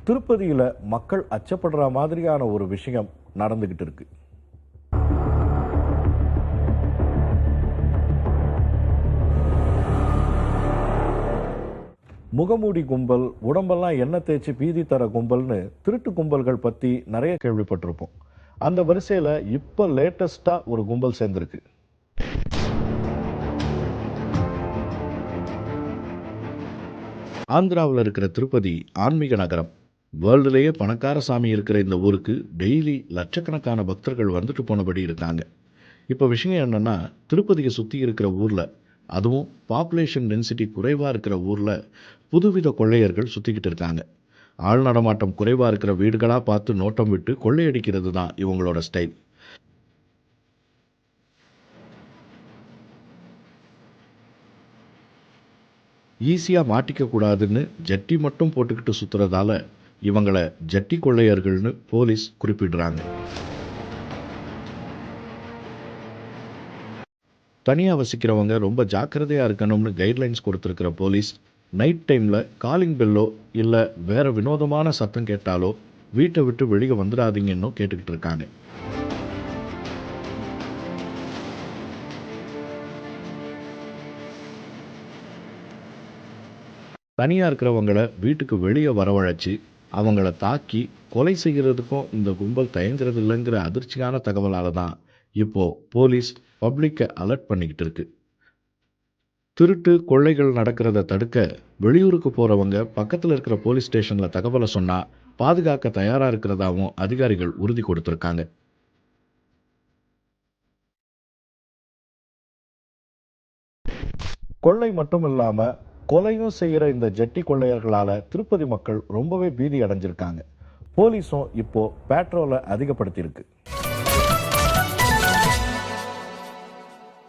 திருப்பதியில் மக்கள் அச்சப்படுற மாதிரியான ஒரு விஷயம் நடந்துகிட்டு இருக்கு. முகமூடி கும்பல், உடம்பெல்லாம் எண்ணெய் தேய்ச்சி பீதி தர கும்பல்னு திருட்டு கும்பல்கள் பற்றி நிறைய கேள்விப்பட்டிருப்போம். அந்த வரிசையில் இப்போ லேட்டஸ்டாக ஒரு கும்பல் சேர்ந்துருக்கு. ஆந்திராவில் இருக்கிற திருப்பதி ஆன்மீக நகரம். வேர்ல்டுலேயே பணக்கார சாமி இருக்கிற இந்த ஊருக்கு டெய்லி லட்சக்கணக்கான பக்தர்கள் வந்துட்டு போனபடி இருக்காங்க. இப்போ விஷயம் என்னென்னா, திருப்பதியை சுற்றி இருக்கிற ஊரில், அதுவும் பாப்புலேஷன் டென்சிட்டி குறைவாக இருக்கிற ஊரில் புதுவித கொள்ளையர்கள் சுற்றிக்கிட்டு இருக்காங்க. ஆள் நடமாட்டம் குறைவாக இருக்கிற வீடுகளாக பார்த்து நோட்டம் விட்டு கொள்ளையடிக்கிறது தான் இவங்களோட ஸ்டைல். ஈஸியாக மாட்டிக்கக்கூடாதுன்னு ஜட்டி மட்டும் போட்டுக்கிட்டு சுற்றுறதால இவங்களை ஜட்டி கொள்ளையர்கள்னு போலீஸ் குறிப்பிடுறாங்க. தனியாக வசிக்கிறவங்க ரொம்ப ஜாக்கிரதையாக இருக்கணும்னு கைட்லைன்ஸ் கொடுத்துருக்கிற போலீஸ், நைட் டைமில் காலிங் பெல்லோ இல்லை வேறு வினோதமான சத்தம் கேட்டாலோ வீட்டை விட்டு வெளியே வந்துடாதீங்கன்னு கேட்டுக்கிட்டு இருக்காங்க. தனியாக இருக்கிறவங்கள வீட்டுக்கு வெளியே வரவழைச்சி அவங்கள தாக்கி கொலை செய்கிறதுக்கும் இந்த கும்பல் தயங்குறது இல்லைங்கிற அதிர்ச்சியான தகவலால் தான் இப்போது போலீஸ் பப்ளிக்கை அலர்ட் பண்ணிக்கிட்டு இருக்கு. திருட்டு கொள்ளைகள் நடக்கிறத தடுக்க வெளியூருக்கு போகிறவங்க பக்கத்தில் இருக்கிற போலீஸ் ஸ்டேஷனில் தகவலை சொன்னால் பாதுகாக்க தயாராக இருக்கிறதாவும் அதிகாரிகள் உறுதி கொடுத்துருக்காங்க. கொள்ளை மட்டும் இல்லாமல் கொலையும் செய்கிற இந்த ஜட்டி கொள்ளையர்களால் திருப்பதி மக்கள் ரொம்பவே பீதி அடைஞ்சிருக்காங்க. போலீஸும் இப்போ பேட்ரோலை அதிகப்படுத்தியிருக்கு.